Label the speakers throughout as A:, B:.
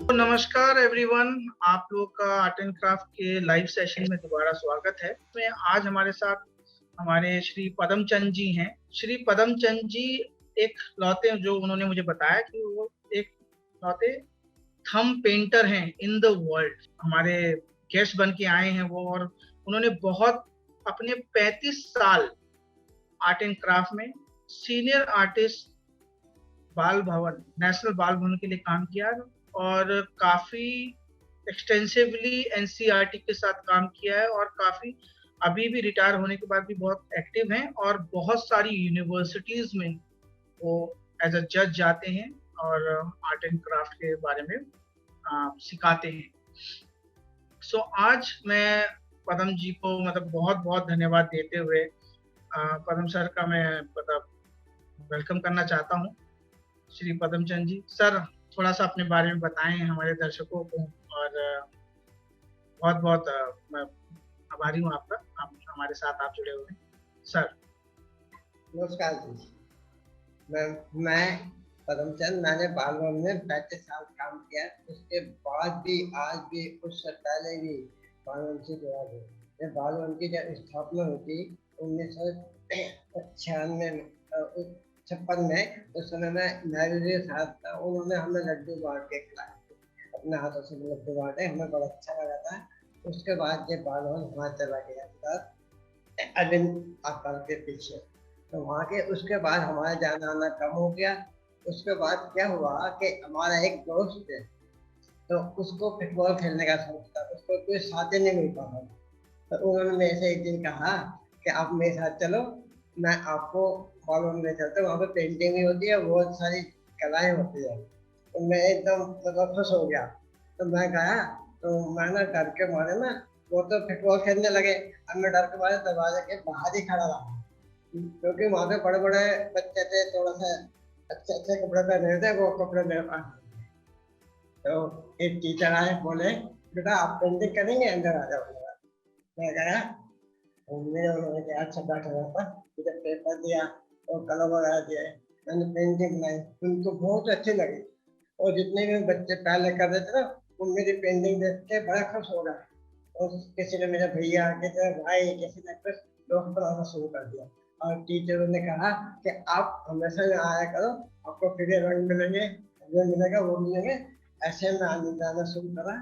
A: तो नमस्कार एवरीवन, आप लोग का आर्ट एंड क्राफ्ट के लाइव सेशन में दोबारा स्वागत है। मैं आज हमारे साथ हमारे श्री पदम चंद जी हैं। श्री पदम चंद जी एक लौते जो उन्होंने मुझे बताया कि वो एक लौते थंब पेंटर हैं इन द वर्ल्ड। हमारे गेस्ट बन के आए हैं वो, और उन्होंने बहुत अपने 35 साल आर्ट एंड क्राफ्ट में सीनियर आर्टिस्ट बाल भवन, नेशनल बाल भवन के लिए काम किया, और काफी एक्सटेंसिवली एनसीईआरटी के साथ काम किया है, और काफी अभी भी रिटायर होने के बाद भी बहुत एक्टिव हैं, और बहुत सारी यूनिवर्सिटीज में वो एज अ जज जाते हैं और आर्ट एंड क्राफ्ट के बारे में सिखाते हैं। सो आज मैं पदम जी को मतलब बहुत बहुत धन्यवाद देते हुए पदम सर का मैं मतलब वेलकम करना चाहता हूँ। श्री पदम चंद जी, सर थोड़ा सा अपने बारे में बताएं हमारे दर्शकों को, और बहुत बहुत मैं आभारी हूँ आपका, आप हमारे साथ आप जुड़े हुए हैं सर।
B: नमस्कार जी, मैं पदमचंद, मैंने बाल भवन में 35 साल काम किया। उसके बाद भी आज भी उससे पहले भी बाल भवन से जुड़ा हूँ। ये बाल भवन की जब स्थापना हुई थी 1996 में, उस समय मैं लाइब्रेरी साहब था। उन्होंने हमें लड्डू बांट के खिलाए, अपने हाथों से लड्डू बांटे, हमें बड़ा अच्छा लगा था। उसके बाद ये बाल भवन वहाँ चला गया अरविंद आकर के पीछे, तो वहाँ के उसके बाद हमारा जाना आना कम हो गया। उसके बाद क्या हुआ कि हमारा एक दोस्त है, तो उसको फुटबॉल खेलने का शौक था, उसको कोई साथी नहीं मिल पा रहा। तो उन्होंने मेरे से एक दिन कहा कि आप मेरे साथ चलो, मैं आपको कॉलोनी में चलता हूँ, वहाँ पे पेंटिंग भी होती है, बहुत सारी कलाएं होती है। तो मैं एकदम मतलब खुश हो गया। तो मैं गया, तो मैं ना डर के मारे में, वो तो फुटबॉल खेलने लगे, अब मैं डर के मारे दरवाजे के बाहर ही खड़ा रहा, क्योंकि वहाँ पे बड़े बड़े बच्चे थे, थोड़ा सा अच्छे अच्छे कपड़े पहने थे, वो कपड़े मेरे पास। तो एक टीचर आए, बोले बेटा आप पेंटिंग करेंगे, अंदर आ जाओ। मैं गया, उन्होंने कहा अच्छा बैठा रहता, मुझे पेपर दिया और कलर वगैरह दिए, मैंने पेंटिंग बनाई, उनको बहुत अच्छी लगी। और जितने भी बच्चे पहले कर रहे थे ना, वो मेरी पेंटिंग देख के बड़ा खुश हो गए। और किसी ने मेरे भैया, किसी ने भाई, किसी ने कुछ दोस्त बनाना शुरू कर दिया। और टीचरों ने कहा कि आप हमेशा यहाँ आया करो, आपको फ्री रंग मिलेंगे, जो मिलेगा वो मिलेंगे। ऐसे में आने जाना शुरू करा,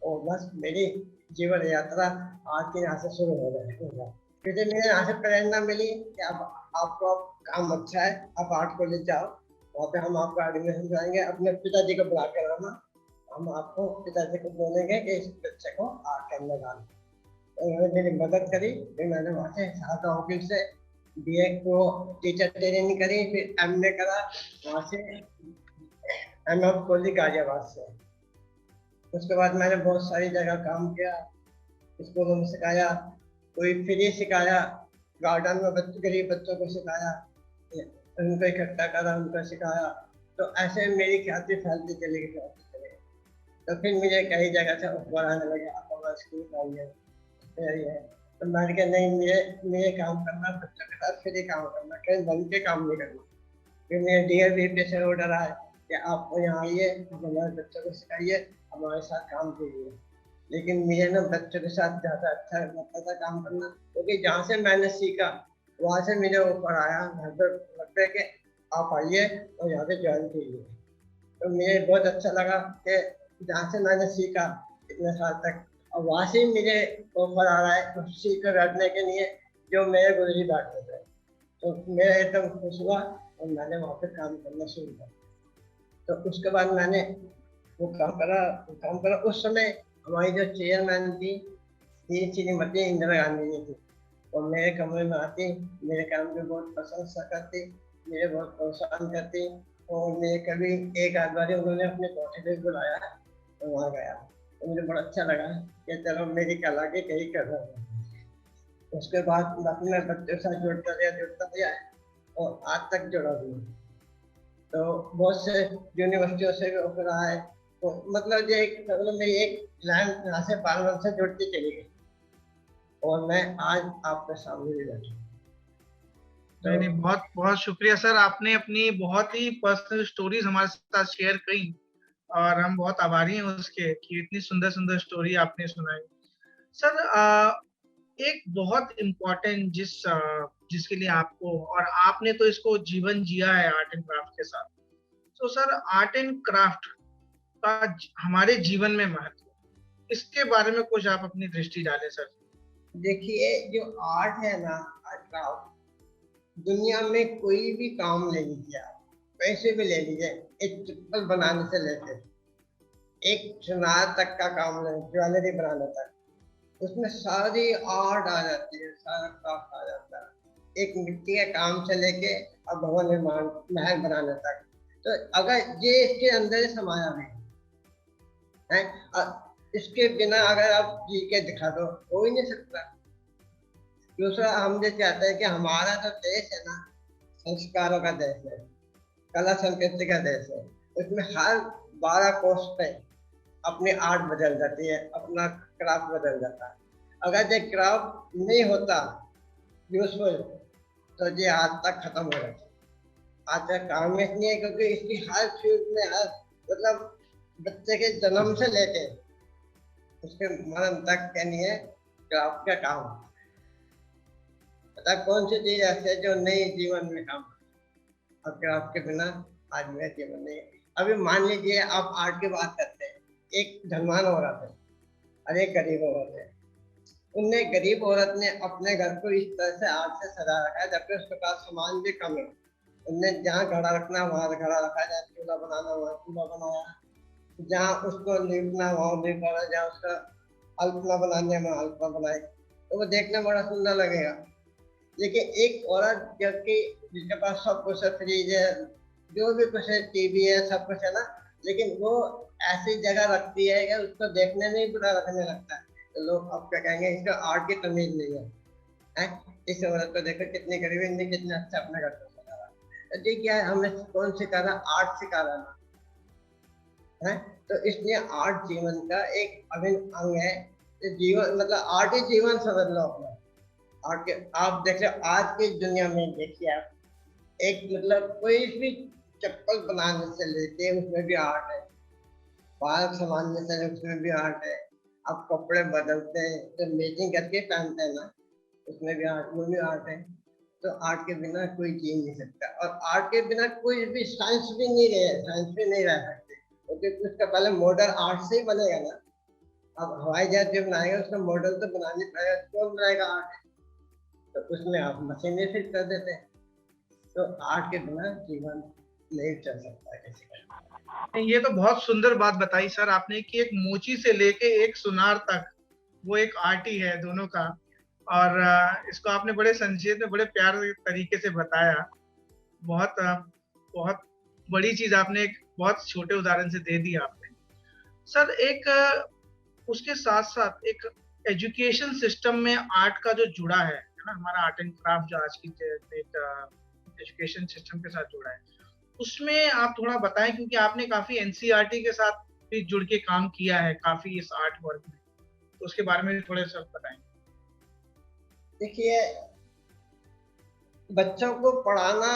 B: और बस मेरी जीवन यात्रा आज के यहाँ से शुरू हो गई। क्योंकि मुझे यहाँ से प्रेरणा मिली कि अब आपको अब काम अच्छा है, आप आर्ट कॉलेज जाओ, वहाँ पे हम आपका एडमिशन कराएंगे, अपने पिताजी को बुला कर आना, हम आपको पिताजी को बोलेंगे कि इस बच्चे को आर्ट करने डालो। तो उन्होंने मेरी मदद करी, फिर मैंने वहाँ से शारदा वकील से बीए को टीचर ट्रेनिंग करी, फिर एमए करा, वहाँ से एमए कॉलेज गाजियाबाद से। उसके बाद मैंने बहुत सारी जगह काम किया, स्कूलों में सिखाया, कोई फ्री सिखाया, गार्डन में गरीब बच्चों को सिखाया, उनको इकट्ठा करा, उनको सिखाया। तो ऐसे मेरी ख्याति फैलती चली गई। तो फिर मुझे कई जगह से ऑफर आने लगे, आप हमारा स्कूल आइए। तो मैंने कहा नहीं, मुझे मुझे काम करना, बच्चों के साथ फ्री काम करना, कहीं बन के काम नहीं करना। फिर मुझे डीएलपी से ऑर्डर आया कि आप यहाँ आइए, हमारे बच्चों को सिखाइए, हमारे साथ काम कीजिए। लेकिन मुझे ना बच्चों के साथ ज़्यादा अच्छा लगता था काम करना, क्योंकि जहाँ से मैंने सीखा वहाँ से मुझे ऊपर आया, घर पर लगता है कि आप आइए और यहाँ पे ज्वाइन कीजिए। तो मुझे बहुत अच्छा लगा कि जहाँ से मैंने सीखा इतने साल तक, और वहाँ से मुझे ऑफर आ रहा है उसी को रखने के लिए जो मेरे गुरुजी बैठते थे। तो मैं एकदम खुश हुआ और मैंने वहाँ पे काम करना शुरू किया। तो उसके बाद मैंने वो काम करा। उस समय हमारी जो चेयरमैन थी श्रीमती इंदिरा गांधी जी थी, और मेरे कमरे में आती, मेरे काम की बहुत प्रशंसा करती, मुझे बहुत प्रोत्साहन करती। और मुझे कभी एक आध बार उन्होंने अपने कोठे पे बुलाया, तो वहाँ गया, तो मुझे बड़ा अच्छा लगा कि चलो मेरी कला के कहीं कर रहा हूँ। उसके बाद मैं बच्चों के साथ जुड़ता गया और आज तक जुड़ा हूँ। तो बहुत से यूनिवर्सिटियों से भी ऑफर आया है। तो मतलब ये मतलब मेरी एक लाइन यहाँ से बालवन से जुड़ती चली गई, और मैं आज आपके सामने भी बैठा।
A: नहीं नहीं, बहुत बहुत शुक्रिया सर, आपने अपनी बहुत ही पर्सनल स्टोरीज हमारे साथ शेयर करी, और हम बहुत आभारी हैं उसके कि इतनी सुंदर सुंदर स्टोरी आपने सुनाई। सर एक बहुत इम्पोर्टेंट जिसके लिए आपको, और आपने तो इसको जीवन जिया है आर्ट एंड क्राफ्ट के साथ, तो सर आर्ट एंड क्राफ्ट का हमारे जीवन में महत्व, इसके बारे में कुछ आप अपनी दृष्टि डालें सर।
B: देखिए, जो आर्ट है ना, आर्ट क्राफ्ट, दुनिया में कोई भी काम ले लीजिए आप, पैसे भी ले लीजिए, एक चप्पल बनाने से लेके एक सुनार तक का काम ले, ज्वेलरी बनाने तक, उसमें सारी आर्ट आ जाती है, सारा क्राफ्ट आ जाता है, एक मिट्टी के काम से लेके और भवन निर्माण, महल बनाने तक। तो अगर ये इसके अंदर ही समाया हुआ है, इसके बिना अगर आप जी के दिखा दो, हो ही नहीं सकता। दूसरा, हम ये चाहते हैं कि हमारा जो देश है ना, संस्कारों का देश है, कला संस्कृति का देश है, उसमें हर 12 कोस पे अपनी आर्ट बदल जाती है, अपना क्राफ्ट बदल जाता है। अगर ये क्राफ्ट नहीं होता यूजफुल, तो ये आज तक खत्म हो जाता। आज तक काम में नहीं है, क्योंकि इसकी हर फील्ड में, हर मतलब बच्चे के जन्म से लेके उसके मरण तक के लिए क्राफ्ट का काम। पता कौन सी चीज ऐसी है जो नई जीवन में काम, और क्राफ्ट के बिना आज मेरा जीवन नहीं है। अभी मान लीजिए आप आर्ट की बात करते हैं, एक धनवान औरत है और एक गरीब औरत है। उनने गरीब औरत ने अपने घर को इस तरह से आर्ट से सजा रखा है, जबकि उसके पास सामान भी कम है। उनने जहाँ घड़ा रखना वहाँ घड़ा रखा, जहाँ चूल्हा बनाना वहाँ चूल्हा बनाया, जहाँ उसको लिपना वहाँ लिपा, जहाँ उसका अल्पना बनाने में अल्पना बनाई, तो वो देखने में बड़ा सुंदर लगेगा। लेकिन एक औरत जबकि जिसके पास सब कुछ है, फ्रिज है, जो भी कुछ है, टीवी है, सब कुछ है ना, लेकिन वो ऐसी जगह रखती है कि उसको देखने में ही बुरा लगने लगता है, तो लोग अब क्या कहेंगे, इसका आर्ट की तमीज नहीं है। इस औरत को देखो कितनी गरीबी, नहीं कितना अच्छा अपने घर को सजा रहा है। तो क्या है, हमें कौन सिखा रहा, आर्ट सिखा रहा है। तो इसलिए आर्ट जीवन का एक अभिन्न अंग है। जीवन मतलब आर्ट ही जीवन समझ लो अपना। आर्ट के आप देख रहे आज की दुनिया में, देखिए आप, एक मतलब कोई भी चप्पल बनाने से लेके उसमें भी आर्ट है, बाल संभालने से उसमें भी आर्ट है, आप कपड़े बदलते हैं तो मैचिंग करके पहनते हैं ना, उसमें भी आर्ट, वो भी आर्ट है। तो आर्ट के बिना कोई जी नहीं सकता, और आर्ट के बिना कोई भी साइंस भी नहीं रहे, साइंस भी नहीं रह सकते, क्योंकि उसका पहले मॉडल आर्ट से ही बनेगा ना। अब हवाई जहाज जो बनाएगा उसका मॉडल तो बनाने पड़ेगा, कौन बनाएगा आर्ट, तो उसमें आप मशीनें फिट कर देते हैं। तो आर्ट के बिना जीवन नहीं चल सकता किसी का।
A: ये तो बहुत सुंदर बात बताई सर आपने कि एक मोची से लेके एक सुनार तक वो एक आर्ट ही है दोनों का, और इसको आपने बड़े संक्षेप में, बड़े प्यार तरीके से बताया। बहुत बहुत बड़ी चीज आपने एक बहुत छोटे उदाहरण से दे दी आपने सर। एक उसके साथ साथ एक एजुकेशन सिस्टम में आर्ट का जो जुड़ा है ना, हमारा आर्ट एंड क्राफ्ट जो आज की एक एजुकेशन सिस्टम के साथ जुड़ा है, उसमें आप थोड़ा बताएं, क्योंकि आपने काफी एनसीईआरटी के साथ भी जुड़ के काम किया है काफी इस आर्ट वर्क में, तो उसके बारे में थोड़े सा बताएं।
B: देखिए, बच्चों को पढ़ाना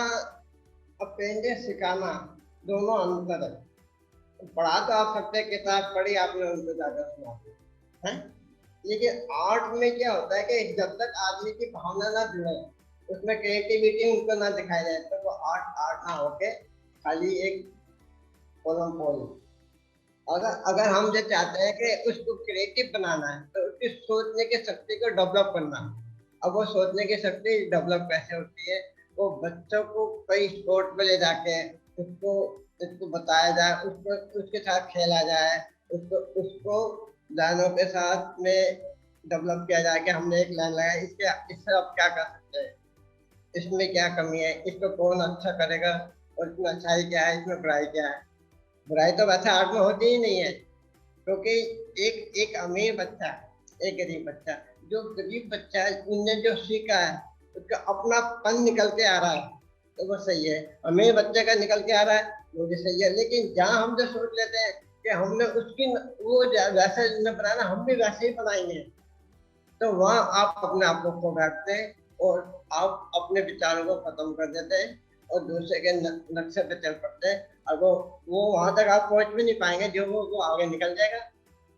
B: और पेंटिंग सिखाना दोनों अंतर है। पढ़ा तो आप सकते, किताब पढ़ी आपने, उनको जाकर सुना है, लेकिन आर्ट में क्या होता है कि जब तक आदमी की भावना ना जुड़े, उसमें क्रिएटिविटी उनको ना दिखाई जाए, तो वो आर्ट आर्ट ना होके खाली एक कॉलम पोल। अगर अगर हम ये चाहते हैं कि उसको क्रिएटिव बनाना है, तो उसकी सोचने की शक्ति को डेवलप करना। अब वो सोचने की शक्ति डेवलप कैसे होती है, वो बच्चों को कई स्पोर्ट में ले जाके उसको उसको बताया जाए, उसको उसके साथ खेला जाए, उसको उसको लाइनों के साथ में डेवलप किया जाए कि हमने एक लाइन लगाई, इससे आप क्या कर सकते हैं, इसमें क्या कमी है, इसको कौन अच्छा करेगा, और इसमें अच्छाई क्या है, इसमें बुराई क्या है। बुराई तो वैसे आर्ट में होती ही नहीं है, क्योंकि एक एक अमीर बच्चा, एक गरीब बच्चा, जो गरीब बच्चा है उनने जो सीखा है उसका अपनापन निकल के आ रहा है, तो वो सही है। अमीर बच्चे का निकल के आ रहा है, वो भी सही है। लेकिन जहाँ हम जो सोच लेते हैं कि हमने उसकी वो वैसे बनाना, हम भी वैसे ही बनाएंगे, तो वहाँ आप अपने आप को खो बैठते हैं, और आप अपने विचारों को खत्म कर देते हैं और दूसरे के नक्शे पे चल पड़ते हैं। और वो वहां तक आप पहुंच भी नहीं पाएंगे, जो वो आगे निकल जाएगा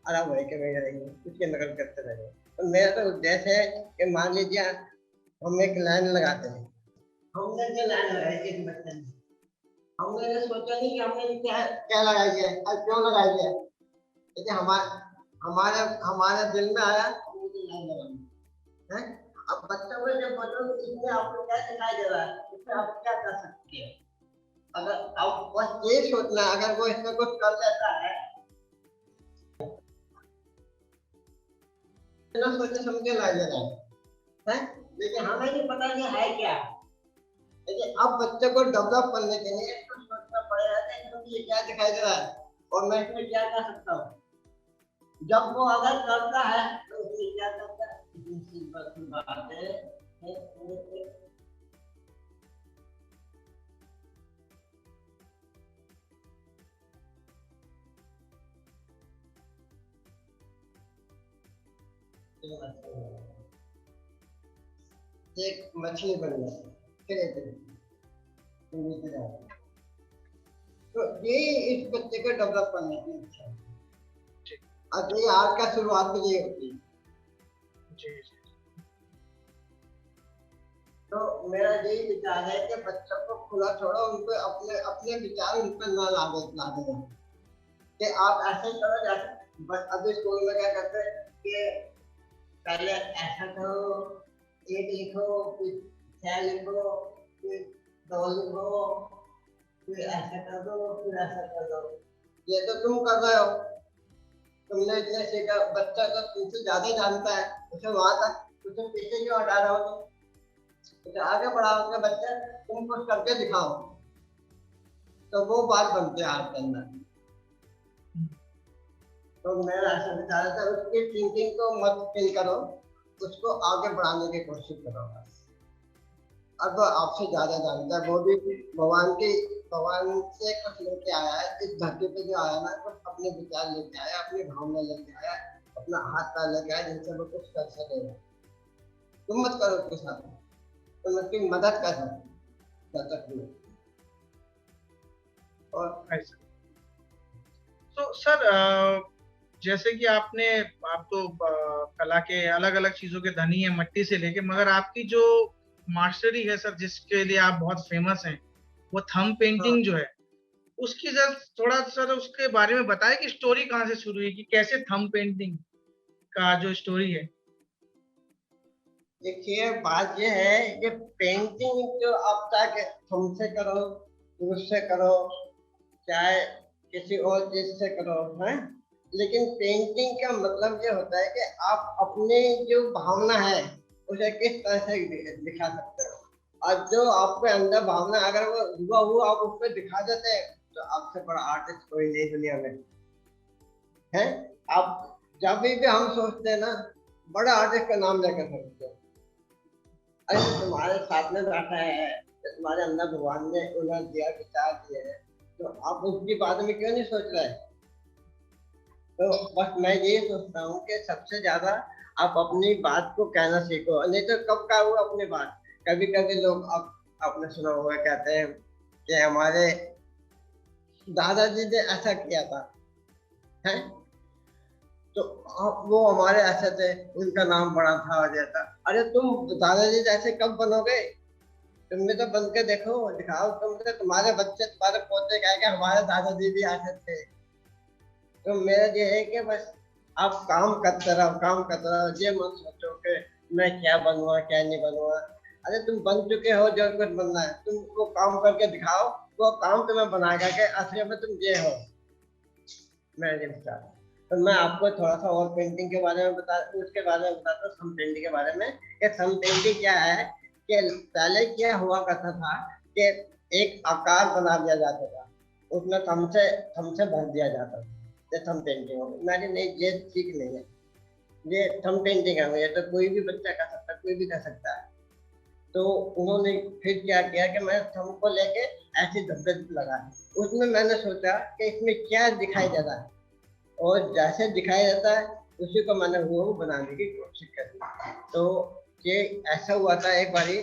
B: और आप वहीं के वहीं रहेंगे, उसकी नकल करते रहेंगे। तो मेरा तो उद्देश्य है कि मान लीजिए हम एक लाइन लगाते हैं, हमने जो लाइन लगाई एक बच्चे ने, हमने ये सोचा नहीं कि हमने क्या क्या लगाई है और क्यों लगाई है, लेकिन हमारे हमारे दिल में आया हमने तो लाइन लगाई है। अब बच्चों को जब बोलो इसमें आपको क्या दिखाई दे रहा है, इसमें आप क्या कर सकते हैं, अगर आप बस ये सोचना, अगर वो इसमें कुछ कर लेता है तो सोचे समझे ला जा रहा है, लेकिन हमें नहीं पता कि है क्या। लेकिन अब बच्चे को डेवलप करने के लिए तो सोचना पड़ेगा कि मुझे क्या दिखाई दे रहा है और मैं इसमें क्या कर सकता हूँ। जब वो अगर करता है तो उसमें क्या करता है, सिंपल सी बात है। एक मछली बन गया, तो ये इस बच्चे को डेवलप करने की इच्छा है। और ये आज का शुरुआत भी ये होती है। तो मेरा यही विचार है कि बच्चों को खुला छोड़ो, उनको अपने अपने विचार उन पर ना ला देना कि आप ऐसे करो जैसे अभी स्कूल में क्या करते हैं कि पहले ऐसा करो, एक लिखो, फिर 6 लिखो, फिर 2 लिखो, फिर ऐसा कर दो, फिर ऐसा कर दो। ये तो तुम कर रहे हो, तुमने इतने सीखा, बच्चा तो तुमसे ज्यादा जानता है, उसे वहां तक तुम पीछे क्यों हटा रहे हो, उसे आगे बढ़ाओ के बच्चे, तुम कुछ करके दिखाओ, तो वो बात बनती है आपके अंदर। तो मेरा ऐसा विचार था, उसकी थिंकिंग को मत किल करो, उसको आगे बढ़ाने की कोशिश करो। अब आपसे ज्यादा जानता है, वो भी भगवान से कुछ लेके आया है, इस धरती पे जो आया ना, कुछ अपने विचार लेके आया, अपनी भावना लेके आया, अपना हाथ पैर लेके आया, जिनसे वो कुछ कर सकेगा। तुम मत करो उसके साथ, तुम उसकी मदद कर सकते हो। और
A: तो सर जैसे कि आप तो कला के अलग अलग चीजों के धनी है, मट्टी से लेके, मगर आपकी जो मास्टरी है सर, जिसके लिए आप बहुत फेमस हैं, वो थंब पेंटिंग जो है, उसकी जरा थोड़ा सर उसके बारे में बताएं कि स्टोरी कहाँ से शुरू हुई, कि कैसे थंब पेंटिंग का जो स्टोरी है।
B: देखिए बात ये है कि पेंटिंग जो आप चाहे थंब से करो, ब्रश से करो, चाहे किसी और चीज से करो, है, लेकिन पेंटिंग का मतलब ये होता है कि आप अपनी जो भावना है उसे किस तरह से दिखा सकते हो। और जो आपके अंदर भावना, अगर वो हुआ आप उस पर दिखा देते हैं, तो आपसे बड़ा आर्टिस्ट कोई नहीं दुनिया में है। आप जब भी हम सोचते हैं ना, बड़ा आर्टिस्ट का नाम लेकर सोचते हैं, अरे तुम्हारे साथ में बैठा है, तुम्हारे अंदर भगवान ने उन्हें दिया, विचार दिए हैं, तो आप उसकी बात में क्यों नहीं सोच रहे। तो बस मैं ये सोचता हूँ कि सबसे ज्यादा आप अपनी बात को कहना सीखो, नहीं तो कब का वो अपनी बात। कभी कभी लोग, आपने सुना होगा, कहते हैं कि हमारे दादाजी ने ऐसा किया था, है, तो वो हमारे ऐसे थे, उनका नाम बड़ा था हो जाता। अरे तुम दादाजी जैसे कब बनोगे, तुम भी तो बन के देखो, दिखाओ, तुम्हारे बच्चे, तुम्हारे पोते कहेंगे हमारे दादाजी भी ऐसे थे। तो मेरा ये है कि बस आप काम करते रहो, ये मत सोचो कि मैं क्या बनूंगा क्या नहीं बनूंगा। अरे तुम बन चुके हो जो कुछ बनना है, तुम वो काम करके दिखाओ, वो काम तुम्हें बनाएगा कि असली में तुम ये हो। मैं ये विचार, तो मैं आपको थोड़ा सा और पेंटिंग के बारे में उसके बारे में बताता हूँ, सम पेंटिंग के बारे में। कि सम पेंटिंग क्या है कि पहले क्या हुआ करता था कि एक आकार बना दिया जाता था, उसमें थम से भर दिया जाता था, थम पेंटिंग हो गई। मैंने नहीं, ये ठीक नहीं है, ये थम पेंटिंग है, ये तो कोई भी बच्चा कर सकता है, कोई भी कर सकता है। तो उन्होंने फिर क्या किया कि मैं थम को लेके ऐसे धब्बे लगाए, उसमें मैंने सोचा कि इसमें क्या दिखाई दे रहा है, और जैसे दिखाई देता है उसी को मैंने वो बनाने की कोशिश करी। तो ये ऐसा हुआ था एक बारी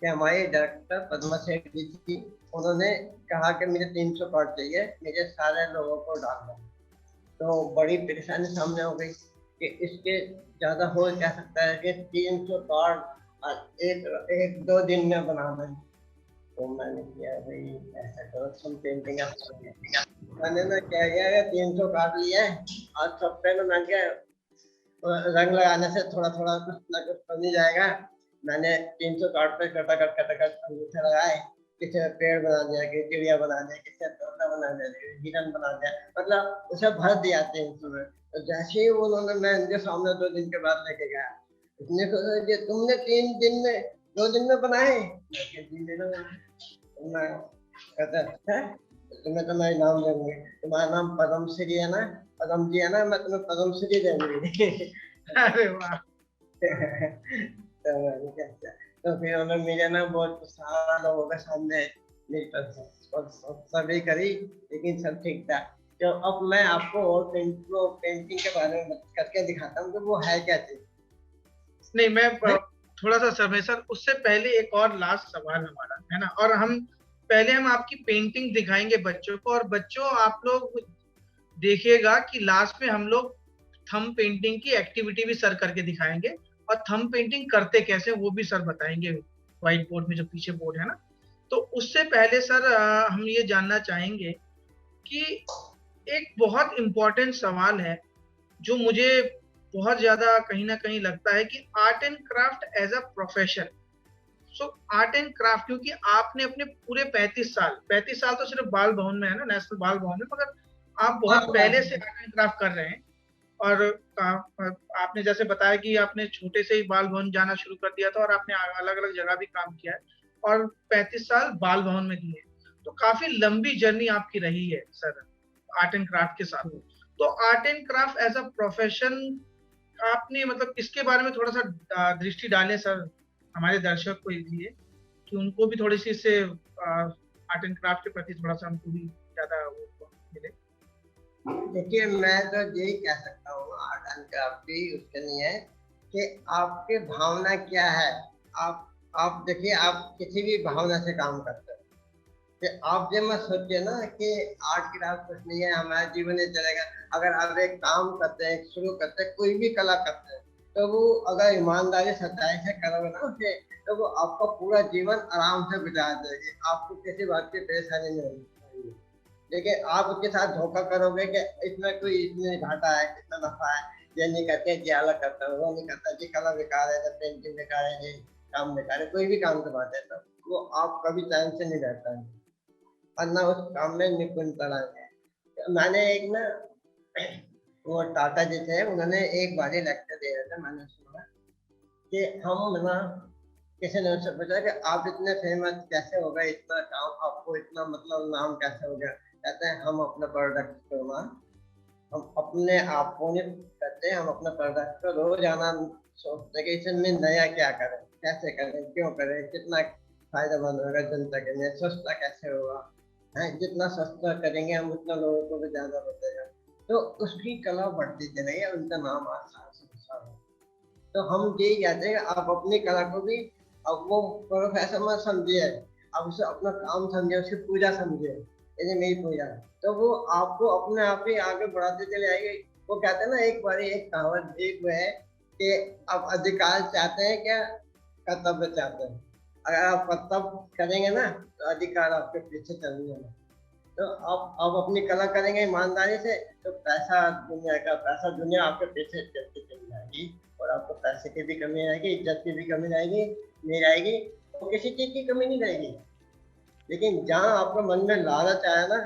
B: कि हमारी डायरेक्टर पद्मा सेठ जी थी, उन्होंने कहा कि मुझे 300 कार्ड चाहिए, मुझे सारे लोगों को डालना। तो बड़ी परेशानी सामने हो गई कि इसके ज़्यादा हो क्या सकता है कि 300 कार्ड एक एक दो दिन में बनाना है। तो मैंने किया भाई ऐसा करो, तुम पेंटिंग मैंने ना क्या किया, 300 कार्ड लिया है और सब पे ना मैं क्या, रंग लगाने से थोड़ा थोड़ा कुछ ना कुछ बन ही जाएगा। मैंने 300 कार्ड पे कटाकट अंगूठे लगाए, किसी ने पेड़ बना दिया, किसी चिड़िया बना दिया, किसी ने तोता बना दिया, हिरन बना दिया, मतलब उसे भर दिया 300 में। तो जैसे ही उन्होंने, मैं उनके सामने 2 दिन के बाद लेके गया, उसने कहा कि तुमने 3 दिन में 2 दिन में बनाए? मैं कहता है तुम्हें तो मैं इनाम दूंगी, तुम्हारा नाम पद्म श्री है ना, पद्म जी है ना, मैं तुम्हें पद्म श्री दूंगी।
A: अरे वाह।
B: तो मैंने कहा, अच्छा। तो फिर उन्होंने मुझे ना बहुत सारा लोगों के सामने मेरी सभी करी, लेकिन सब ठीक था। तो अब मैं आपको और पेंटिंग के बारे में करके दिखाता हूँ कि वो है क्या चीज।
A: नहीं, मैं
B: है?
A: थोड़ा सा समय सर, उससे पहले एक और लास्ट सवाल हमारा है ना, और हम आपकी पेंटिंग दिखाएंगे बच्चों को, और बच्चों आप लोग देखिएगा कि लास्ट में हम लोग थंब पेंटिंग की एक्टिविटी भी सर करके दिखाएंगे, और थंब पेंटिंग करते कैसे वो भी सर बताएंगे व्हाइट बोर्ड में, जो पीछे बोर्ड है ना। तो उससे पहले सर हम ये जानना चाहेंगे कि एक बहुत इंपॉर्टेंट सवाल है जो मुझे बहुत ज्यादा कहीं ना कहीं लगता है कि art and craft as a profession. So art and craft, क्योंकि आपने अपने पूरे 35 साल तो सिर्फ बाल भवन में है ना, नेशनल बाल भवन में, मगर आप बहुत पहले से आर्ट एंड क्राफ्ट कर रहे हैं। और आपने जैसे बताया कि आपने छोटे से ही बाल भवन जाना शुरू कर दिया था, और आपने अलग अलग जगह भी काम किया है, और 35 साल बाल भवन में दिए, तो काफी लंबी जर्नी आपकी रही है सर आर्ट एंड क्राफ्ट के साथ। तो art and craft as a profession आपने, मतलब इसके बारे में थोड़ा सा दृष्टि डालें सर, हमारे दर्शक को लिए, कि उनको भी थोड़ी सी इससे आर्ट एंड क्राफ्ट के प्रति थोड़ा सा उनको भी ज्यादा वो मिले।
B: देखिए, मैं तो यही कह सकता हूँ, आर्ट एंड क्राफ्ट भी उसके लिए है कि आपकी भावना क्या है। आप देखिए, आप किसी भी भावना से काम करते हो, कि आप ये मत सोचिए ना कि आर्ट क्राफ्ट कुछ नहीं है, हमारा जीवन ही चलेगा। अगर आप एक काम करते हैं, शुरू करते हैं, कोई भी कला करते हैं, तो वो अगर ईमानदारी सच्चाई से करोगे ना उसे, तो वो आपका पूरा जीवन आराम से गुजार देगी, आपको किसी बात की परेशानी नहीं होगी। लेकिन आप उसके साथ धोखा करोगे कि इसमें कोई इतने घाटा है, कितना नफा है, ये नहीं करते, ये अलग करता है, वो नहीं करता, जी कलर बेकार है, जब पेंटिंग बेकार है, ये काम बेकार है, कोई भी काम के बात है, तो वो आप कभी टाइम से नहीं रहता है और ना उस काम में निपुणता है। मैंने एक ना, वो टाटा जी थे, उन्होंने एक बार लेक्चर दे रहे थे, मैंने सुना कि हम ना, किसी ने उससे पूछा कि आप इतने फेमस कैसे हो गए, इतना काम, आपको इतना मतलब नाम कैसे हो गया। कहते हैं हम अपने प्रोडक्ट को ना, हम अपने आप को नहीं करते, हम अपने प्रोडक्ट को रोजाना सोचते हैं कि इसमें नया क्या करें, कैसे करें, क्यों करें, कितना फायदेमंद होगा जनता के लिए, सस्ता कैसे होगा है, जितना सस्ता करेंगे हम उतना लोगों को भी ज्यादा बचेगा। तो उसकी कला बढ़ती चलेगी, उनका नाम आसान से आसान हो। तो हम यही कहते हैं कि आप अपनी कला को भी, अब वो प्रोफेशन मत समझिए, अब उसे अपना काम समझिए, उसकी पूजा समझिए, ये मेरी पूजा है, तो वो आपको अपने आप ही आगे बढ़ाते चले आएंगे। वो कहते हैं ना, एक बार एक कहावत एक वो है कि आप अधिकार चाहते हैं क्या, कर्तव्य चाहते हैं। अगर आप कर्तव्य करेंगे ना, तो अधिकार आपके पीछे चलेंगे। तो आप अपनी कला करेंगे ईमानदारी से, तो पैसा दुनिया आपके पीछे चलती चली जाएगी, और आपको पैसे की भी कमी आएगी, इज्जत की भी कमी आएगी, नहीं आएगी, तो किसी चीज की कमी नहीं रहेगी। लेकिन जहाँ आपके मन में लालच आया ना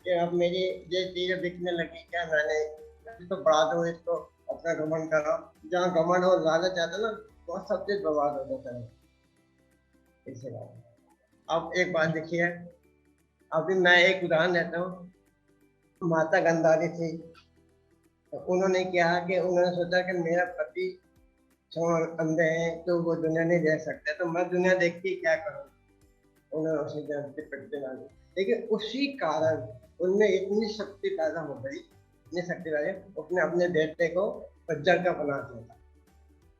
B: कि अब मेरी ये चीजें बिकने लगी, क्या मैंने इसको बढ़ा दूं, इसको अपना घमंड करो, जहाँ घमंड और लालच आता ना, वो सब चीज बर्बाद हो जाता है। इसी बात, अब एक बात देखिए, अभी मैं एक उदाहरण देता हूँ। माता गंधारी थी, तो उन्होंने क्या कि उन्होंने सोचा कि मेरा पति अंधे हैं, तो वो दुनिया नहीं देख सकते, तो मैं दुनिया देख के क्या करूँ। उन्होंने उसी जगह पिटते डाली, लेकिन उसी कारण उनमें इतनी शक्ति पैदा हो गई, इतनी शक्ति पैदा, उसने अपने बेटे को बज्जर का बना दिया था।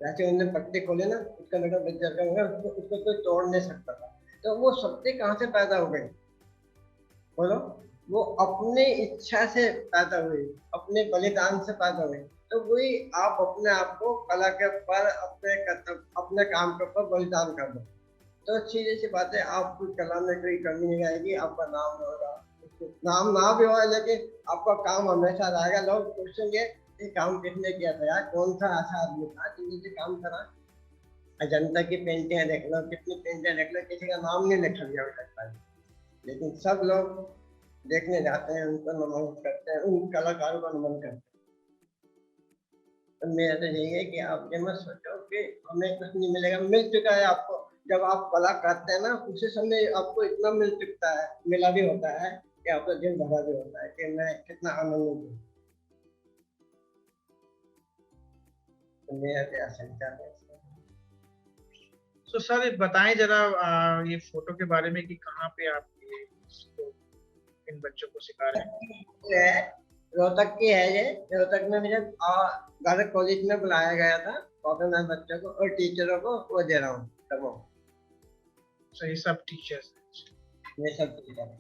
B: जैसे उन्होंने पट्टी खोले ना, उसका बेटा बच्चा का होगा, उसको कोई तोड़ नहीं सकता था। तो वो शक्ति कहाँ से पैदा हो गई बोलो? वो अपने इच्छा से पैदा हुई, अपने बलिदान से पैदा हुई। तो वही आप अपने आप को कला के ऊपर, अपने कर्तव्य, अपने काम के ऊपर बलिदान कर दो, तो सीधी सी बात है, आपकी कला में कोई कमी नहीं आएगी, आपका नाम होगा। नाम ना भी हो, लेकिन आपका काम हमेशा रहेगा। लोग पूछेंगे ये काम किसने किया था यार, कौन सा ऐसा आदमी था जिसने काम करा। अजंता की पेंटिंग देख लो, कितनी पेंटिंग देख लो, किसी का नाम नहीं लिखा गया हो सकता है, लेकिन सब लोग देखने जाते हैं, उनको नमन करते हैं, उन कलाकारों का नमन करते हैं। तो मेरा तो यही है कि आप ये मत सोचो कि हमें कुछ नहीं मिलेगा, मिल चुका है आपको। जब आप कला करते हैं ना, उसी समय आपको इतना मिल चुकता है, मिला भी होता है कि आपका दिल भरा भी होता है कि मैं कितना आनंदित हूँ। तो मेरा तो ऐसा विचार है।
A: तो सर बताएं जरा ये फोटो के बारे में कि कहाँ पे आप ये इसको इन बच्चों को सिखा रहे हैं।
B: ये है, रोहतक की है ये। रोहतक में मुझे घर कॉलेज में बुलाया गया था, और मैं बच्चों को और टीचरों को वो दे रहा हूँ डेमो।
A: तो ये सब टीचर्स
B: ये सब टीचर है।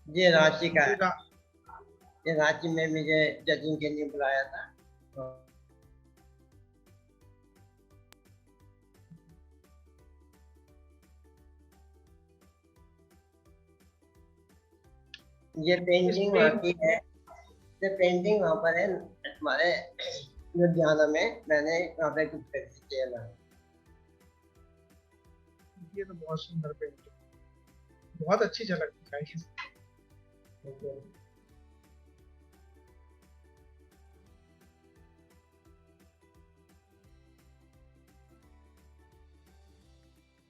B: ये रांची का है। ये रांची में मुझे जजिंग के लिए बुलाया था। ये पेंटिंग वहाँ की है। ये पेंटिंग वहाँ पर है हमारे लुधियाना में। मैंने वहाँ पे कुछ खरीदी थी ना।
A: ये तो बहुत सुंदर पेंटिंग, बहुत अच्छी झलक दिखाई।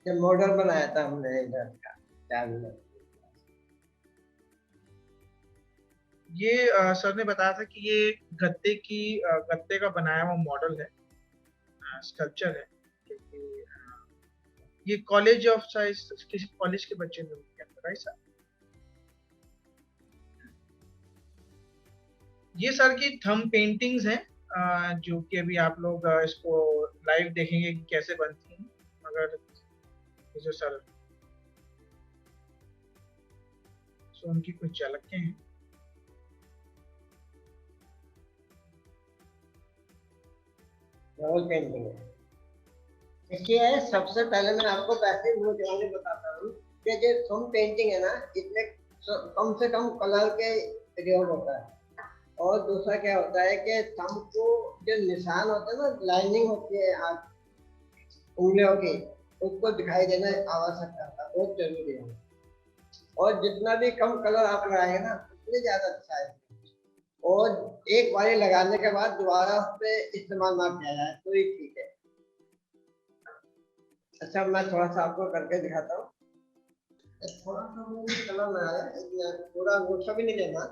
B: ये मॉडल बनाया था हमने इधर का 4 मिनट।
A: ये सर ने बताया था कि ये गत्ते का बनाया हुआ मॉडल है, स्कल्पचर है, क्योंकि ये कॉलेज ऑफ साइंस किसी कॉलेज के बच्चे ने किया था, राइट सर? ये सर की थंब पेंटिंग्स हैं, जो कि अभी आप लोग इसको लाइव देखेंगे कि कैसे बनती हैं, मगर जो सर सो उनकी कुछ झलकें हैं।
B: वॉल पेंटिंग है। देखिए, सबसे पहले मैं आपको पैसे वो जवानी बताता हूँ कि जो थंब पेंटिंग है ना, इसमें कम से कम कलर के प्रयोग होता है। और दूसरा क्या होता है कि थंब को जो निशान होते हैं ना, लाइनिंग होती है उंगलियों की, उसको दिखाई देना आवश्यक है, बहुत जरूरी है। और जितना भी कम कलर आप लगाएंगे ना, उतनी ज्यादा अच्छा है। और एक बारी लगाने के बाद दोबारा उस पर इस्तेमाल ना किया जाए तो ही ठीक है। अच्छा, मैं थोड़ा सा आपको करके दिखाता हूँ। थोड़ा सा मैंने कलर लगाया, पूरा अंगूठा भी नहीं लेना।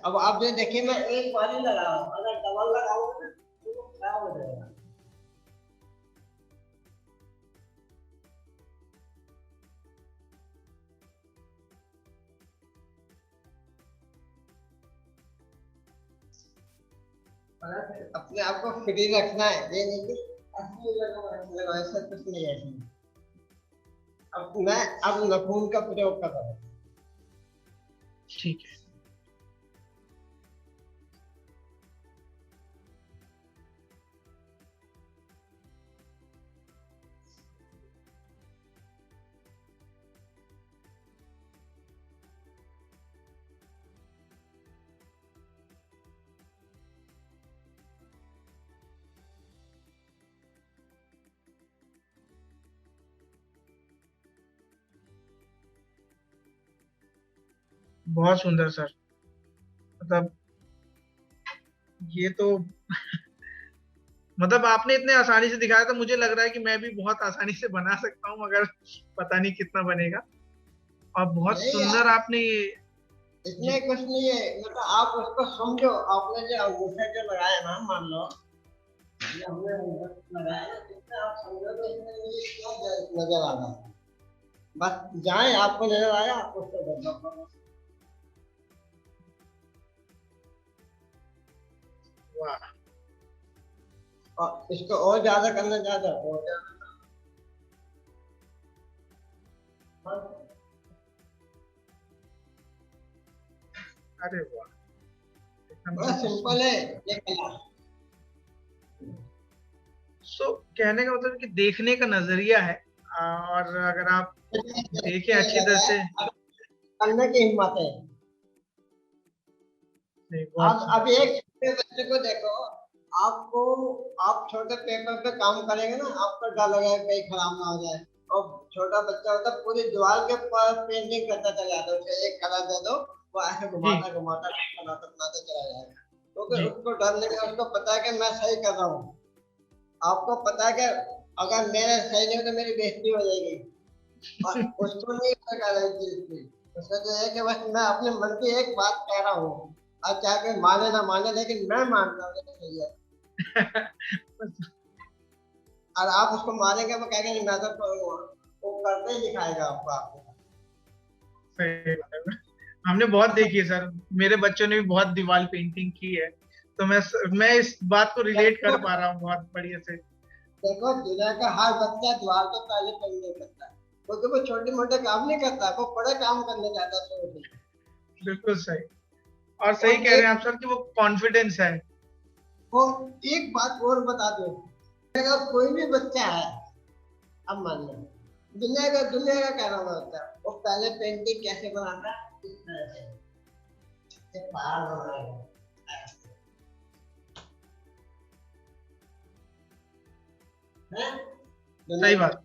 B: अब आप जो देखिए, मैं एक बार ही लगा रहा हूँ, अगर डबल लगाऊंगा तो वो खराब हो जाएगा। अपने आप को फ्री रखना है, ये नहीं कि असली लगा, ऐसा कुछ नहीं है इसमें। अब मैं नखून का प्रयोग कर रहा हूँ।
A: ठीक है। बहुत सुंदर सर, मतलब ये तो मतलब आपने इतने आसानी से दिखाया तो मुझे लग रहा है कि मैं भी बहुत आसानी से बना सकता हूँ, मगर पता नहीं कितना बनेगा। और बहुत
B: नहीं
A: सुंदर
B: यार,
A: आपने ये। जी।
B: इसमें कुछ नहीं है, मतलब आप उसको समझो। आपने जो अंगूठे जो लगाया ना, मान लो ये हमने अंगूठा लगाया ना, इसमें आप समझो कि इसमें मुझे क्या नजर आ रहा है। बस जाए, आपको नजर आया, आप उसको कर दो।
A: वाह।
B: और इसको और ज्यादा करना चाहते हो और ज्यादा।
A: अरे वाह, एकदम
B: बड़ा
A: से
B: सिंपल है ये कला।
A: सो कहने का मतलब कि देखने का नजरिया है। और अगर आप देखें अच्छी तरह से।
B: करने की हिम्मत है।
A: नहीं, बहुत
B: आप अब
A: सुंदर।
B: एक छोटे बच्चे को देखो, आपको, आप छोटे पेपर पे काम करेंगे ना, आपको डर लगेगा कहीं खराब ना हो जाए। और छोटा बच्चा होता है, पूरी दीवार के ऊपर पेंटिंग करता चला जाता है, उसे एक कलर दे दो, वो ऐसे
A: जी।
B: घुमाता घुमाता बनाता बनाता चला जाएगा। क्योंकि
A: जी।
B: उसको डर लगेगा, उसको पता है कि मैं सही कर रहा हूँ। आपको पता है कि अगर मैं सही नहीं हूँ तो मेरी बेइज्जती हो जाएगी। और उसको नहीं लगा रही चीज की। उसका जो है कि बस मैं अपने मन की एक बात कह रहा हूँ, और चाहे कोई माने ना माने, लेकिन मैं मान रहा हूँ ये सही है। और आप उसको मारेंगे, वो कहेगा नहीं मैं तो करूंगा। वो करके ही दिखाएगा आपको आपके साथ।
A: सही बात है। हमने बहुत देखी है सर। मेरे बच्चों ने भी बहुत दीवार पेंटिंग की है। तो मैं इस बात को रिलेट
B: देखो,
A: कर पा रहा हूँ बहुत बढ़िया से।
B: देखो दुनिया का हर बच्चा द्वार पे पहले पेंटिंग करता है। क्योंकि वो छोटे मोटे काम नहीं करता, वो बड़े काम करने जाता है शुरू से।
A: बिल्कुल सही। और सही
B: और
A: कह रहे
B: एक
A: हैं आप सर कि वो कॉन्फिडेंस है।
B: वो एक बात और बता दो, अगर कोई भी बच्चा है, अब मान लो दुनिया का कह रहा हूँ बच्चा, वो पहले पेंटिंग कैसे बनाता है, इस तरह से, एक पहाड़ बनाएगा, है
A: सही
B: दुनिया का।
A: बात।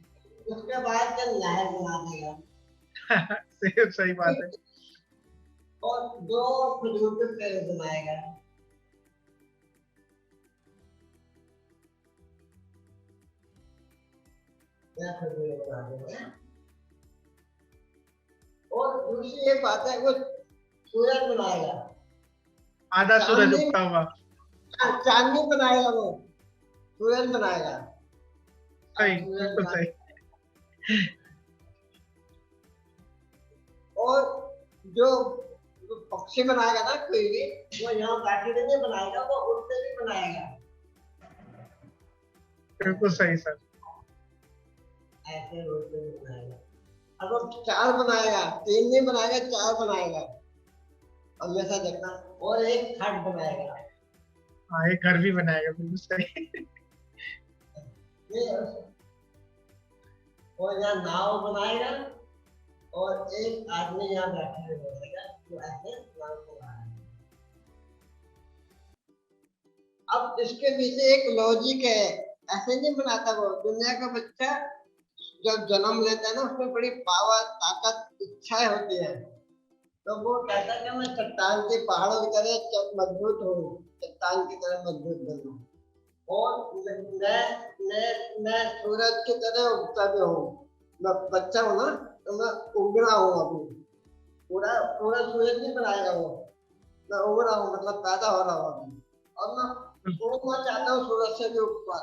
B: उसके बाद जब नहर बना देगा,
A: सही सही बात है।
B: और दो खजूर के पेड़ बनाएगा, या खजूर बना देगा। और दूसरी एक बात है, वो सूरज बनाएगा,
A: आधा सूरज
B: चांदनी,
A: उगता हुआ।
B: चांदनी बनाएगा वो, सूरज बनाएगा। अब
A: सही,
B: सूरज
A: बिल्कुल
B: बना,
A: सही।
B: और जो जो पक्षी बनाएगा ना कोई भी, वो यहाँ बैठे नहीं बनाएगा, वो उड़ते भी बनाएगा।
A: बिल्कुल
B: ऐसे
A: सही सर।
B: ऐसे उड़ते भी बनाएगा। अब वो चार बनाएगा, तीन नहीं बनाएगा, चार बनाएगा। हमेशा देखना। और एक खट बनाएगा।
A: हाँ, एक घर भी बनाएगा, बिल्कुल सही।
B: ये, और यहाँ नाव बनाएगा, और एक आदमी यहाँ बैठे हुए रहेगा, जो ऐसे नाव चला रहा है। अब इसके पीछे एक लॉजिक है। ऐसे नहीं बनाता वो, दुनिया का बच्चा जब जन्म लेता है ना, उसमें बड़ी पावर, ताकत, इच्छाएं होती है। तो वो कहता है कि मैं चट्टान के, पहाड़ों की तरह मजबूत हूँ, चट्टान की तरह मजबूत बनूं। और मैं सूरज की तरह उगता भी हूँ। मैं बच्चा हूँ ना, तो मैं उग रहा हूँ अभी। पूरा पूरा सूरज नहीं बनाएगा वो, मैं उग रहा हूँ, मतलब पैदा हो रहा हूँ अभी। और मैं उड़ना चाहता हूँ सूरज से भी ऊपर,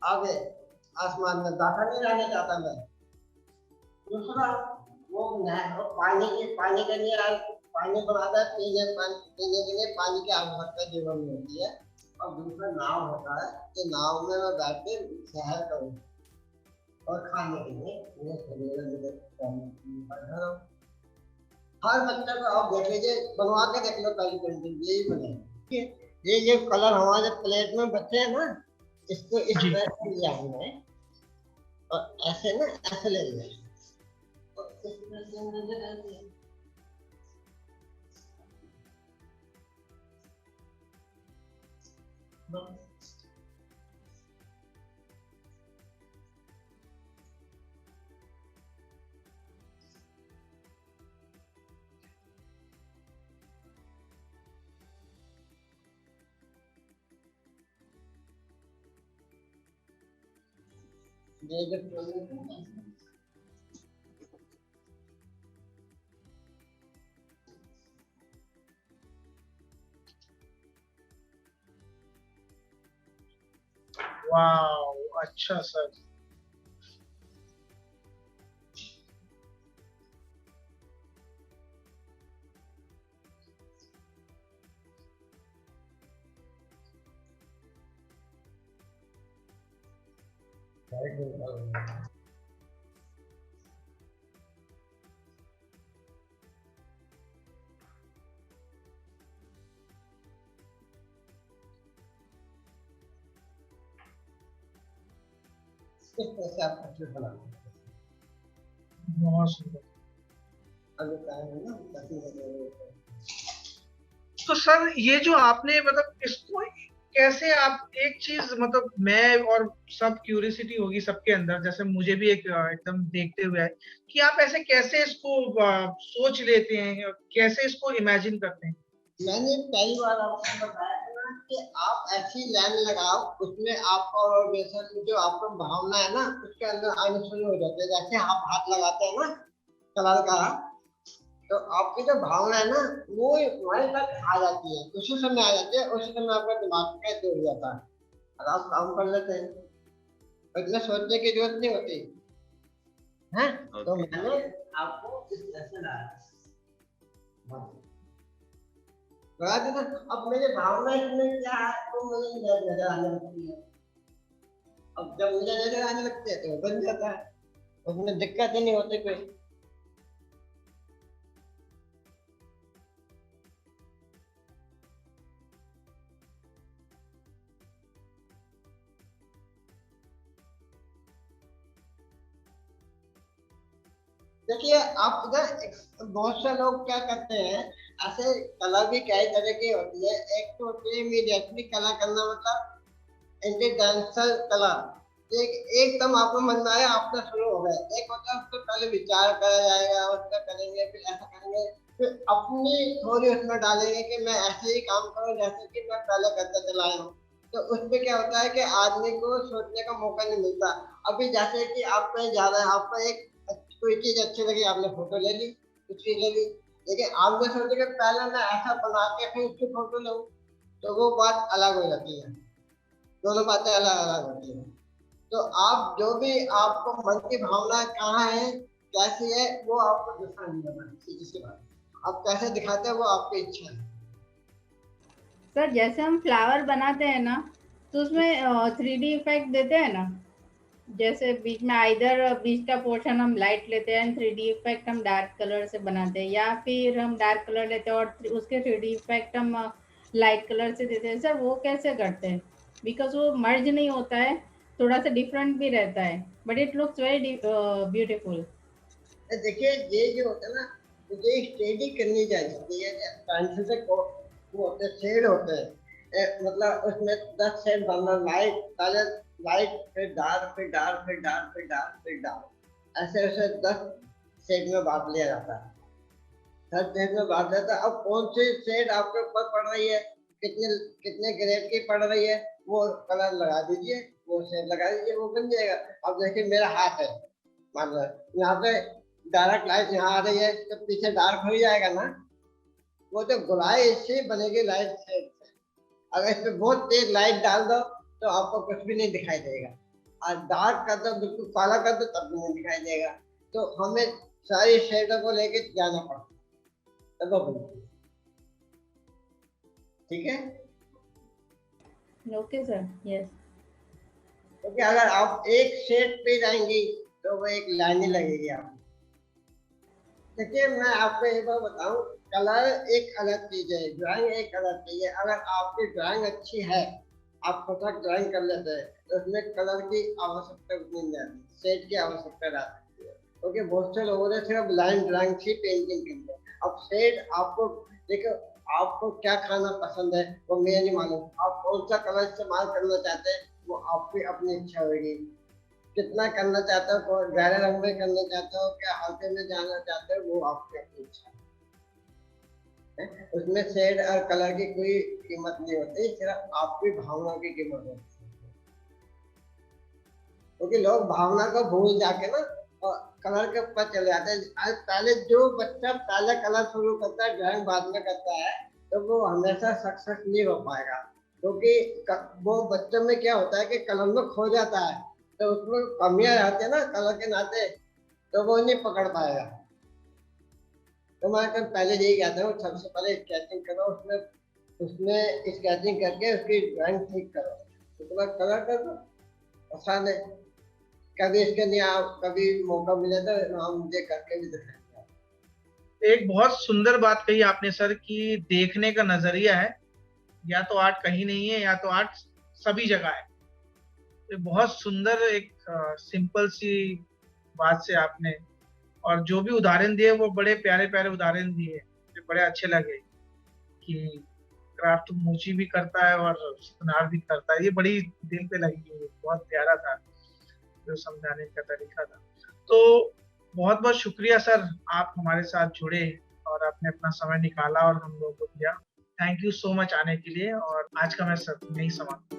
B: आगे आसमान में दाखिल नहीं रहना चाहता मैं। दूसरा, वो नहर, पानी के लिए पानी बनाता है, पीने के लिए पानी की आवश्यकता जीवन में होती है। और दूसरा नाव होता है, कि नाव में मैं बैठ के सैर करूँ, और खाने के लिए मुझे शरीर में मुझे बैठा रहो। हर बच्चे को आप देख लीजिए, बनवा के देख लो, पहली पेंटिंग यही बनेगी। ये कलर हमारे प्लेट में बचे हैं ना, इसको इस
A: जी।
B: तरह से लिया हमने, और ऐसे ना ऐसे ले लिया, और इस तरह से नजर आती है। बस। ये जो
A: वाह, अच्छा सर।
B: इस तरह से आप अच्छे बनाते हैं।
A: बहुत सुंदर।
B: अभी टाइम है ना, 10 मिनट।
A: तो सर ये जो आपने मतलब इसको कैसे, आप एक चीज मतलब मैं और सब क्यूरियोसिटी होगी सबके अंदर, जैसे मुझे भी एक एकदम देखते हुए है कि आप ऐसे कैसे इसको सोच लेते हैं, कैसे इसको इमेजिन करते हैं।
B: मैंने पहली बार आपको बताया था ना कि आप ऐसी लाइन लगाओ, उसमें आपका और बेसन जो आपका भावना है ना उसके अंदर आने शुरू हो जाते हैं। जैसे आप हाथ लगाते हैं ना कलर का, तो आपकी जो भावना है ना वो हमारे तक आ जाती है, उसी समय आ जाती है, उसी समय आपका दिमाग का जुड़ जाता है और आप काम कर लेते हैं, इतना सोचने की जरूरत नहीं होती है। तो मैंने आपको इस तरह से लाया, बता देना। अब मेरी भावना इसमें क्या है तो मुझे नजर आने लगती है। अब जब मुझे नजर आने लगती है तो बन जाता है, उसमें दिक्कत ही नहीं होती कोई। देखिए आप इधर बहुत से लोग क्या करते हैं, ऐसे कला भी कई तरह की होती है। एक तो होती है इमीडिएटली कला करना, मतलब इंटेंशनल कला, एक एकदम आपको मन में आया आपका शुरू हो गया। एक होता है उसको पहले विचार करा जाएगा, उसका करेंगे, फिर ऐसा करेंगे, फिर अपनी थोड़ी उसमें डालेंगे कि मैं ऐसे ही काम करूं जैसे कि मैं पहले करता चला आया हूँ। तो उसमें क्या होता है कि आदमी को सोचने का मौका नहीं मिलता। अभी जैसे कि आप कहीं जा रहे हैं, आपको एक कोई चीज अच्छी लगी, आपने फोटो ले ली, कुछ चीज ले ली, लेकिन आप ये सोचे कि पहले मैं ऐसा बना के फिर उसकी फोटो लूं, तो वो बात अलग हो जाती है। दोनों बातें अलग अलग होती हैं। तो आप जो भी आपको मन की भावना कहाँ है, कैसी है, वो आपको दिखा नहीं देना, सीधी सी बात। आप कैसे दिखाते हैं वो आपकी इच्छा है।
C: सर जैसे हम फ्लावर बनाते हैं ना, तो उसमें 3D इफेक्ट देते हैं ना, जैसे बीच में आइदर बीच का पोर्शन हम लाइट लेते हैं, 3D इफेक्ट हम डार्क कलर से बनाते हैं, या फिर हम डार्क कलर लेते हैं और उसके 3D इफेक्ट हम लाइट कलर से देते हैं। सर वो कैसे करते हैं? बिकॉज वो मर्ज नहीं होता है, थोड़ा सा डिफरेंट भी रहता है, but it looks very beautiful.
B: देखिए ये जो होता है ना, मुझे स्टडी करनी चाहिए। ये पेंसिल से वो होते शेड होते हैं, मतलब उसमें 10 शेड बनना, लाइट पहले लाइट, फिर डार्क, फिर डार्क, फिर डार्क, फिर डार्क, फिर डार्क, ऐसे ऐसे 10 शेड में बांट लिया जाता है। हर शेड में बांट जाता है। अब कौन सी शेड आपके ऊपर पड़ रही है, कितने कितने ग्रेड की पड़ रही है, वो कलर लगा दीजिए, वो शेड लगा दीजिए, वो बन जाएगा। अब देखिए मेरा हाथ है, मान लो यहाँ पे डायरेक्ट लाइट यहाँ आ रही है, तो पीछे डार्क हो ही जाएगा ना। वो तो गुलाई इससे बनेगी लाइट से। अगर इस पे बहुत तेज लाइट डाल दो तो आपको कुछ भी नहीं दिखाई देगा, और डार्क कर दो, बिल्कुल काला कर दो, तब भी नहीं दिखाई देगा। तो हमें सारी शेडों को लेके जाना पड़ता है, तब वो बनती है। ठीक है,
C: ओके सर, यस।
B: क्योंकि अगर आप एक शेड पे जाएंगी तो वो एक लाइन ही लगेगी आपको। देखिए मैं आपको एक बार बताऊं, कलर एक अलग चीज है, ड्राइंग एक अलग चीज है। अगर आपकी ड्राइंग अच्छी है, आप फटाक ड्राइंग कर लेते हैं, तो उसमें कलर की आवश्यकता नहीं रहती, शेड की आवश्यकता रहती है। क्योंकि बहुत से लोगों ने सिर्फ लाइन ड्राइंग से पेंटिंग की है। अब शेड आपको देखो, आपको क्या खाना पसंद है वो मुझे नहीं मालूम, आप कौन सा कलर इस्तेमाल करना चाहते हैं वो आपकी अपनी इच्छा होगी। कितना करना चाहते हो, गहरे रंग में करना चाहते हो, क्या हल्के में जाना चाहते हो, वो आपकी अपनी इच्छा है। उसमें शेड और कलर की कोई कीमत नहीं होती, सिर्फ आपकी भावना की कीमत होती है। क्योंकि लोग भावना को भूल जाके ना और कलर के ऊपर चले जाते हैं। आज पहले जो बच्चा पहले कलर शुरू करता है, ड्राइंग बाद में करता है, तो वो हमेशा सक्सेस नहीं हो पाएगा। क्योंकि वो बच्चों में क्या होता है कि कलर में खो जाता है, तो उसमें कमियां रहती है ना कलर के नाते, तो वो नहीं पकड़ पाएगा। तो मैं पहले यही कहता हूँ, सबसे पहले स्केचिंग करो, उसमें स्केचिंग करके उसकी ड्राइंग ठीक करो, उसके बाद कलर कर दो, आसान है। कभी इसके लिए आप कभी मौका मिले तो हम मुझे करके भी दिखाएंगे।
A: एक बहुत सुंदर बात कही आपने सर कि देखने का नजरिया है, या तो आर्ट कहीं नहीं है या तो आर्ट सभी जगह है। तो बहुत सुंदर एक सिंपल सी बात से आपने, और जो भी उदाहरण दिए वो बड़े प्यारे प्यारे उदाहरण दिए, जो बड़े अच्छे लगे कि क्राफ्ट मूची भी करता है और सुनार भी करता है। ये बड़ी दिल पे लगी हुई, बहुत प्यारा था जो समझाने का तरीका था। तो बहुत बहुत शुक्रिया सर, आप हमारे साथ जुड़े और आपने अपना समय निकाला और हम लोगों को दिया। थैंक यू सो मच आने के लिए, और आज का मैं सब नहीं समाप्त